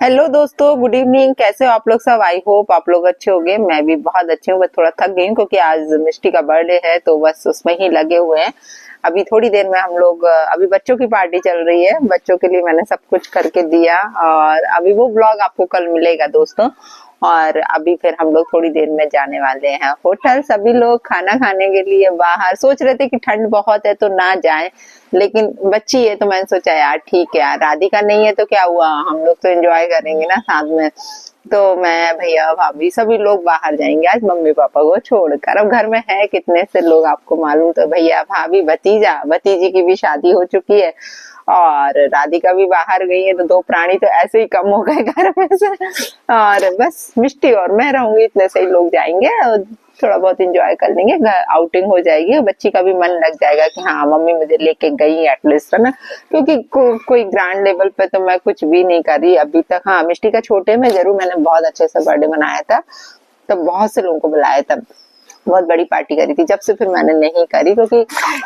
Hello दोस्तों, good evening. कैसे हो आप लोग सब? आई होप आप लोग अच्छे होंगे। मैं भी बहुत अच्छी हूँ, बस थोड़ा थक गई हूँ क्योंकि आज मिष्टी का बर्थडे है तो बस उसमें ही लगे हुए हैं। अभी थोड़ी देर में हम लोग अभी बच्चों की पार्टी चल रही है, बच्चों के लिए मैंने सब कुछ करके दिया और अभी वो ब्लॉग आपको कल मिलेगा दोस्तों। और अभी फिर हम लोग थोड़ी देर में जाने वाले हैं होटल। सभी लोग खाना खाने के लिए बाहर सोच रहे थे कि ठंड बहुत है तो ना जाएं, लेकिन बच्ची है तो मैंने सोचा यार ठीक है यार, राधिका नहीं है तो क्या हुआ, हम लोग तो एंजॉय करेंगे ना साथ में। तो मैं भैया भाभी सभी लोग बाहर जाएंगे आज मम्मी पापा को छोड़कर। अब घर में है कितने से लोग आपको मालूम, तो भैया भाभी भतीजा भतीजी की भी शादी हो चुकी है और राधिका भी बाहर गई है, तो दो प्राणी तो ऐसे ही कम हो गए घर में से। और बस मिष्टी और मैं रहूंगी, इतने से ही लोग जाएंगे और थोड़ा बहुत एंजॉय कर लेंगे, आउटिंग हो जाएगी और बच्ची का भी मन लग जाएगा कि हाँ मम्मी मुझे लेके गई एटलीस्ट, है ना। क्योंकि कोई ग्रैंड लेवल पे तो मैं कुछ भी नहीं कर रही अभी तक। हाँ, मिष्टी का छोटे में जरूर मैंने बहुत अच्छे से बर्थडे मनाया था, तब बहुत से लोगों को बुलाया, तब बहुत बड़ी पार्टी करी थी। जब से फिर मैंने नहीं करी क्योंकि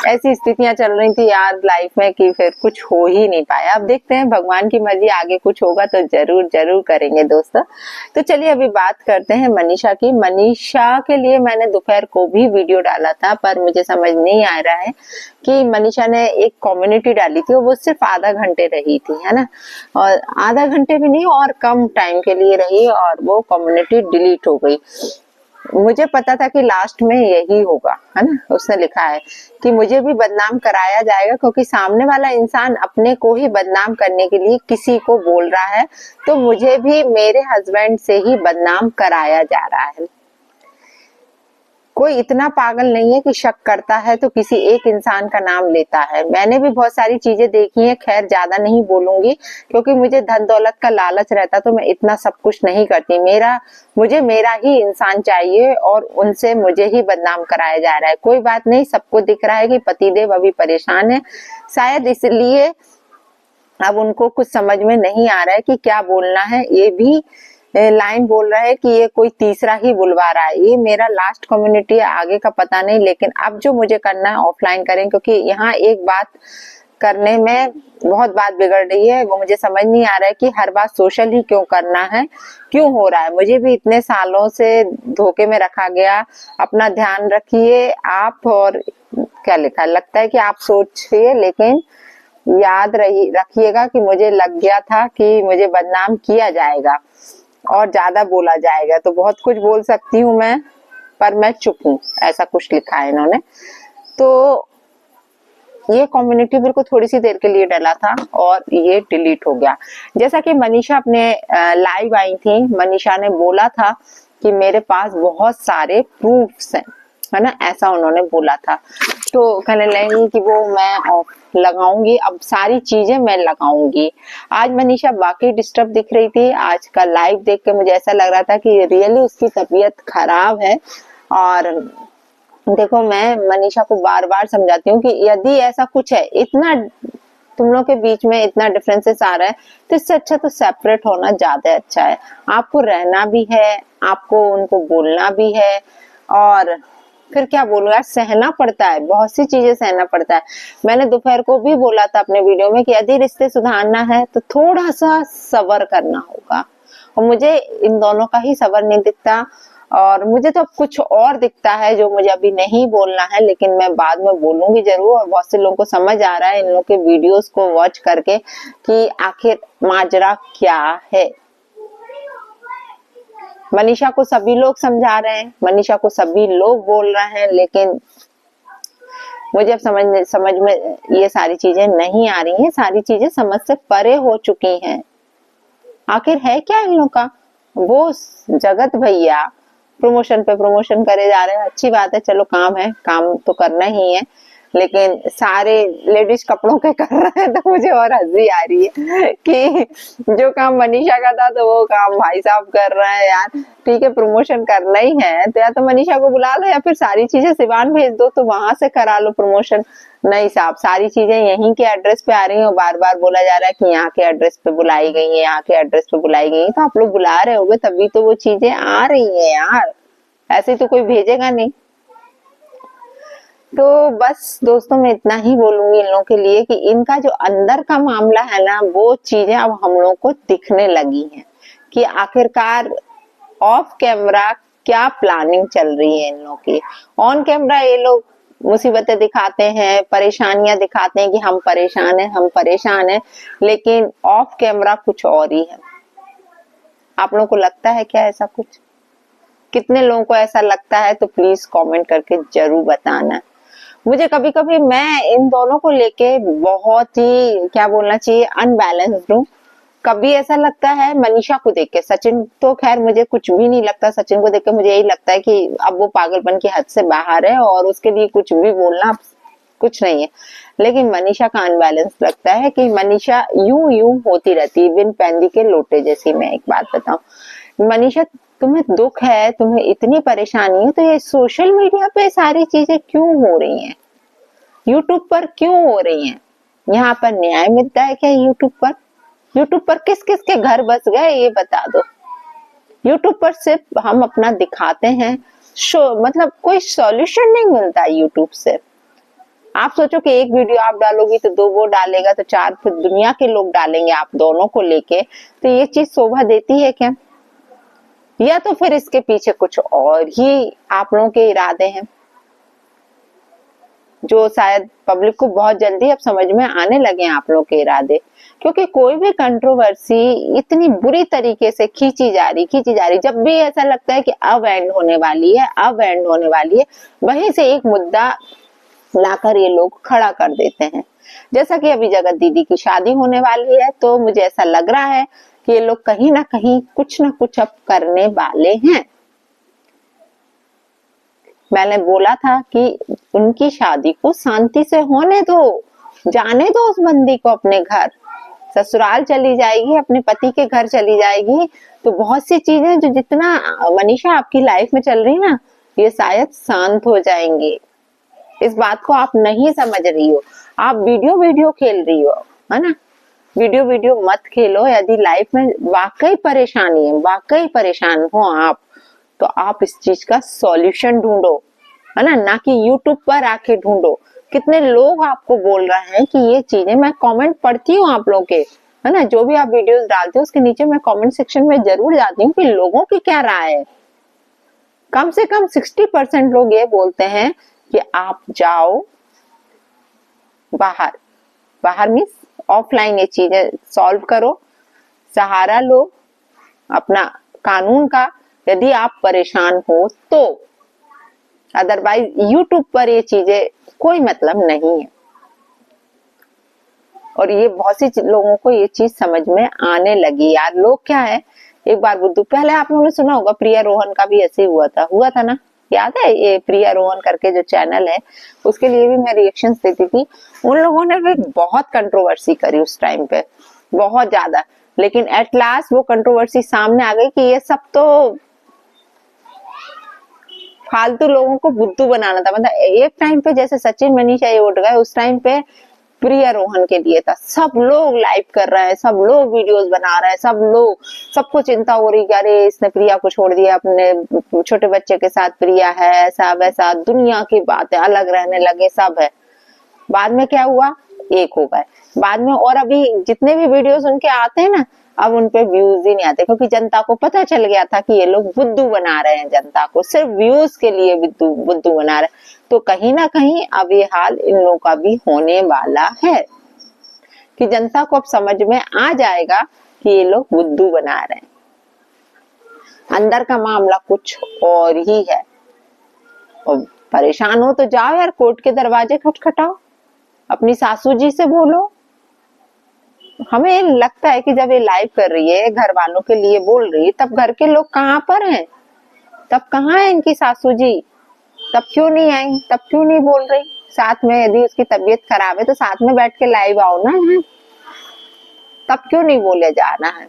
ऐसी स्थितियां चल रही थी यार लाइफ में कि फिर कुछ हो ही नहीं पाया। अब देखते हैं भगवान की मर्जी, आगे कुछ होगा तो जरूर जरूर करेंगे दोस्तों। तो चलिए अभी बात करते हैं मनीषा की। मनीषा के लिए मैंने दोपहर को भी वीडियो डाला था, पर मुझे समझ नहीं आ रहा है कि मनीषा ने एक कम्युनिटी डाली थी और वो सिर्फ आधा घंटे रही थी, है ना। और आधा घंटे भी नहीं और कम टाइम के लिए रही और वो कम्युनिटी डिलीट हो गई। मुझे पता था कि लास्ट में यही होगा, है ना। उसने लिखा है कि मुझे भी बदनाम कराया जाएगा क्योंकि सामने वाला इंसान अपने को ही बदनाम करने के लिए किसी को बोल रहा है, तो मुझे भी मेरे हस्बैंड से ही बदनाम कराया जा रहा है। कोई इतना पागल नहीं है कि शक करता है तो किसी एक इंसान का नाम लेता है। मैंने भी बहुत सारी चीजें देखी हैं, खैर ज्यादा नहीं बोलूंगी क्योंकि मुझे धन दौलत का लालच रहता तो मैं इतना सब कुछ नहीं करती। मुझे मेरा ही इंसान चाहिए और उनसे मुझे ही बदनाम कराया जा रहा है। कोई बात नहीं, सबको दिख रहा है कि पतिदेव अभी परेशान है, शायद इसलिए अब उनको कुछ समझ में नहीं आ रहा है कि क्या बोलना है। ये भी लाइन बोल रहा है कि ये कोई तीसरा ही बुलवा रहा है। ये मेरा लास्ट कम्युनिटी है, आगे का पता नहीं, लेकिन अब जो मुझे करना है ऑफलाइन करें क्योंकि यहाँ एक बात करने में बहुत बात बिगड़ रही है। वो मुझे समझ नहीं आ रहा है कि हर बात सोशल ही क्यों करना है, क्यों हो रहा है। मुझे भी इतने सालों से धोखे में रखा गया। अपना ध्यान रखिए आप। और क्या लिखा लगता है कि आप सोचिए, लेकिन याद रखिएगा कि मुझे लग गया था कि मुझे बदनाम किया जाएगा और ज्यादा बोला जाएगा, तो बहुत कुछ बोल सकती हूँ मैं, पर मैं चुप हूँ, ऐसा कुछ लिखा है इन्होंने। तो ये कम्युनिटी बिल्कुल थोड़ी सी देर के लिए डला था और ये डिलीट हो गया। जैसा कि मनीषा अपने लाइव आई थी, मनीषा ने बोला था कि मेरे पास बहुत सारे प्रूफ्स हैं, है ना, ऐसा उन्होंने बोला था। तो कहने लगी कि वो मैं लगाऊंगी, अब सारी चीजें मैं लगाऊंगी। आज मनीषा बाकी डिस्टर्ब दिख रही थी। आज का लाइव देख के मुझे ऐसा लग रहा था कि रियली उसकी तबीयत खराब है। और देखो, मैं मनीषा को बार बार समझाती हूँ कि यदि ऐसा कुछ है, इतना तुम लोग के बीच में इतना डिफरेंसेस आ रहा है, तो इससे अच्छा तो सेपरेट होना ज्यादा अच्छा है। आपको रहना भी है, आपको उनको बोलना भी है, और फिर क्या बोलूं यार, सहना पड़ता है, बहुत सी चीजें सहना पड़ता है। मैंने दोपहर को भी बोला था अपने वीडियो में कि यदि रिश्ते सुधारना है तो थोड़ा सा सब्र करना होगा, और मुझे इन दोनों का ही सब्र नहीं दिखता। और मुझे तो कुछ और दिखता है जो मुझे अभी नहीं बोलना है, लेकिन मैं बाद में बोलूंगी जरूर। और बहुत से लोगों को समझ आ रहा है इन लोगों के वीडियोस को वॉच करके कि आखिर माजरा क्या है। मनीषा को सभी लोग समझा रहे हैं, मनीषा को सभी लोग बोल रहे हैं, लेकिन मुझे अब समझ में ये सारी चीजें नहीं आ रही हैं। सारी चीजें समझ से परे हो चुकी हैं। आखिर है क्या इन लोगों का। वो जगत भैया प्रमोशन पे प्रमोशन करे जा रहे हैं, अच्छी बात है, चलो काम है, काम तो करना ही है, लेकिन सारे लेडीज कपड़ों के कर रहे हैं, तो मुझे और हंसी आ रही है कि जो काम मनीषा का था तो वो काम भाई साहब कर रहे हैं। यार ठीक है, प्रमोशन करना ही है तो या तो मनीषा को बुला लो या फिर सारी चीजें सिवान भेज दो तो वहां से करा लो प्रमोशन। नहीं साहब, सारी चीजें यहीं के एड्रेस पे आ रही है, बार बार बोला जा रहा है कि यहाँ के एड्रेस पे बुलाई गई है, यहाँ के एड्रेस पे बुलाई गई है, तो आप लोग बुला रहे होगे तभी तो वो चीजें आ रही है यार, ऐसे तो कोई भेजेगा नहीं। तो बस दोस्तों, मैं इतना ही बोलूंगी इन लोगों के लिए कि इनका जो अंदर का मामला है ना, वो चीजें अब हम लोगों को दिखने लगी हैं। कि आखिरकार ऑफ कैमरा क्या प्लानिंग चल रही है इन लोगों की। ऑन कैमरा ये लोग मुसीबतें दिखाते हैं, परेशानियां दिखाते हैं कि हम परेशान हैं, लेकिन ऑफ कैमरा कुछ और ही है। आप लोगों को लगता है क्या ऐसा कुछ? कितने लोगों को ऐसा लगता है तो प्लीज कमेंट करके जरूर बताना। मुझे कभी कभी मैं इन दोनों को लेके बहुत ही क्या बोलना चाहिए अनबैलेंस्ड हूँ। कभी ऐसा लगता है मनीषा को देख के, सचिन तो खैर मुझे कुछ भी नहीं लगता, सचिन को देख के मुझे यही लगता है कि अब वो पागलपन की हद से बाहर है और उसके लिए कुछ भी बोलना कुछ नहीं है। लेकिन मनीषा का अनबैलेंस लगता है कि मनीषा यूं होती रहती है बिन पैंदी के लोटे जैसी। मैं एक बात बताऊं, मनीषा तुम्हें दुख है, तुम्हें इतनी परेशानी है, तो ये सोशल मीडिया पे सारी चीजें क्यों हो रही हैं? यूट्यूब पर क्यों हो रही हैं? यहाँ पर न्याय मिलता है क्या यूट्यूब पर? यूट्यूब पर किस किस के घर बस गए ये बता दो। यूट्यूब पर सिर्फ हम अपना दिखाते हैं, मतलब कोई सॉल्यूशन नहीं मिलता यूट्यूब से। आप सोचो कि एक वीडियो आप डालोगी तो 2 वो डालेगा तो 4 फिर दुनिया के लोग डालेंगे आप दोनों को लेके, तो ये चीज शोभा देती है क्या? या तो फिर इसके पीछे कुछ और ही आप लोगों के इरादे हैं जो शायद पब्लिक को बहुत जल्दी अब समझ में आने लगे हैं आप लोगों के इरादे। क्योंकि कोई भी कंट्रोवर्सी इतनी बुरी तरीके से खींची जा रही, जब भी ऐसा लगता है कि अब एंड होने वाली है, वहीं से एक मुद्दा लाकर ये लोग खड़ा कर देते हैं। जैसा कि अभी जगत दीदी की शादी होने वाली है, तो मुझे ऐसा लग रहा है कि ये लोग कहीं ना कहीं कुछ ना कुछ अब करने वाले हैं। मैंने बोला था कि उनकी शादी को शांति से होने दो, जाने दो उस बंदी को अपने घर, ससुराल चली जाएगी, अपने पति के घर चली जाएगी, तो बहुत सी चीजें जो जितना मनीषा आपकी लाइफ में चल रही ना, ये शायद शांत हो जाएंगे। इस बात को आप नहीं समझ रही हो, आप वीडियो खेल रही हो, है ना? वीडियो मत खेलो। यदि लाइफ में वाकई परेशानी है, वाकई परेशान हो आप, तो आप इस चीज का सॉल्यूशन ढूंढो, है ना कि यूट्यूब पर आके ढूंढो। कितने लोग आपको बोल रहे हैं कि ये चीजें, मैं कमेंट पढ़ती हूँ आप लोगों के, है ना, जो भी आप वीडियोस डालते हो उसके नीचे मैं कमेंट सेक्शन में जरूर जाती हूँ कि लोगों की क्या राय है। कम से कम 60% लोग ये बोलते हैं कि आप जाओ बाहर मीन्स ऑफलाइन ये चीजें सॉल्व करो, सहारा लो अपना कानून का, यदि आप परेशान हो तो। अदरवाइज यूट्यूब पर ये चीजें कोई मतलब नहीं है। और ये बहुत सी लोगों को ये चीज समझ में आने लगी यार। लोग क्या है, एक बार बुद्धू, पहले आप लोगों ने सुना होगा प्रिया रोहन का भी ऐसे हुआ था ना, याद है? ये प्रिया रोहन करके जो चैनल है, उसके लिए भी मैं रिएक्शंस देती थी। उन लोगों ने भी बहुत कंट्रोवर्सी करी उस टाइम पे, बहुत ज्यादा, लेकिन एट लास्ट वो कंट्रोवर्सी सामने आ गई कि ये सब तो फालतू लोगों को बुद्धू बनाना था। मतलब एक टाइम पे जैसे सचिन मनीषा ये उठ गए, उस टाइम पे प्रिया रोहन के लिए था। सब लोग लाइव कर रहे हैं, सब लोग वीडियोस बना रहे हैं, सबको चिंता हो रही कि अरे इसने प्रिया को छोड़ दिया, अपने छोटे बच्चे के साथ प्रिया है, ऐसा वैसा, दुनिया की बातें, अलग रहने लगे, सब है। बाद में क्या हुआ? एक हो गए बाद में। और अभी जितने भी वीडियोस उनके आते हैं ना, अब उनपे व्यूज ही नहीं आते, क्योंकि जनता को पता चल गया था कि ये लोग बुद्धू बना रहे हैं जनता को, सिर्फ व्यूज के लिए बुद्धू बना रहे हैं। तो कहीं ना कहीं अब ये हाल इन लोगों का भी होने वाला है कि जनता को अब समझ में आ जाएगा कि ये लोग बुद्धू बना रहे हैं। अंदर का मामला कुछ और ही है। और परेशान हो तो जाओ यार, कोर्ट के दरवाजे खटखटाओ, अपनी सासू जी से बोलो। हमें लगता है कि जब ये लाइव कर रही है, घर वालों के लिए बोल रही है, तब घर के लोग कहाँ पर हैं? तब कहाँ है इनकी सासू जी? तब क्यों नहीं आई? तब क्यों नहीं बोल रही? साथ में यदि उसकी तबीयत खराब है तो साथ में बैठ के लाइव आओ ना यहाँ। तब क्यों नहीं बोले जा रहा है?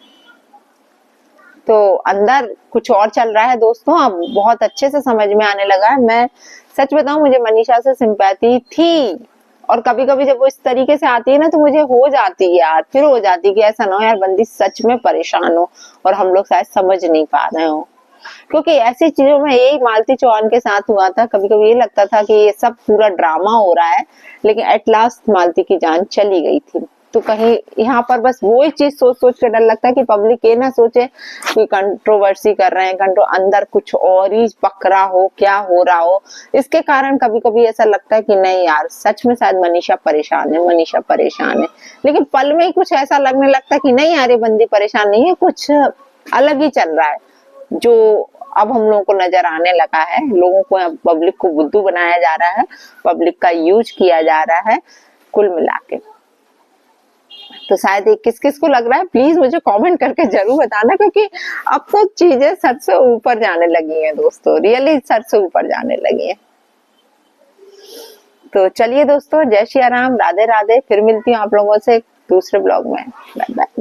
तो अंदर कुछ और चल रहा है दोस्तों। अब बहुत अच्छे से समझ में आने लगा है। मैं सच बताऊं, मुझे मनीषा से सिंपैथी थी, और कभी कभी जब वो इस तरीके से आती है ना, तो मुझे हो जाती है यार, फिर हो जाती है कि ऐसा ना हो यार बंदी सच में परेशान हो और हम लोग शायद समझ नहीं पा रहे हो। क्योंकि ऐसी चीजों में यही मालती चौहान के साथ हुआ था। कभी कभी ये लगता था कि ये सब पूरा ड्रामा हो रहा है, लेकिन एट लास्ट मालती की जान चली गई थी। तो कहीं यहाँ पर बस वो ही चीज सोच सोच के डर लगता है कि पब्लिक ये ना सोचे कि कंट्रोवर्सी कर रहे हैं, अंदर कुछ और ही बकरा हो, क्या हो रहा हो। इसके कारण कभी कभी ऐसा लगता है कि नहीं यार, सच में शायद मनीषा परेशान है, मनीषा परेशान है। लेकिन पल में ही कुछ ऐसा लगने लगता है कि नहीं यार, ये बंदी परेशान नहीं है, कुछ अलग ही चल रहा है जो अब हम लोगों को नजर आने लगा है। लोगों को, पब्लिक को बुद्धू बनाया जा रहा है, पब्लिक का यूज किया जा रहा है कुल मिला के। तो शायद ये किस किस को लग रहा है, प्लीज मुझे कमेंट करके जरूर बताना, क्योंकि अब तो चीजें सर से ऊपर जाने लगी हैं दोस्तों, रियली सर से ऊपर जाने लगी हैं। तो चलिए दोस्तों, जय श्री राम, राधे राधे। फिर मिलती हूँ आप लोगों से दूसरे ब्लॉग में। Bye bye.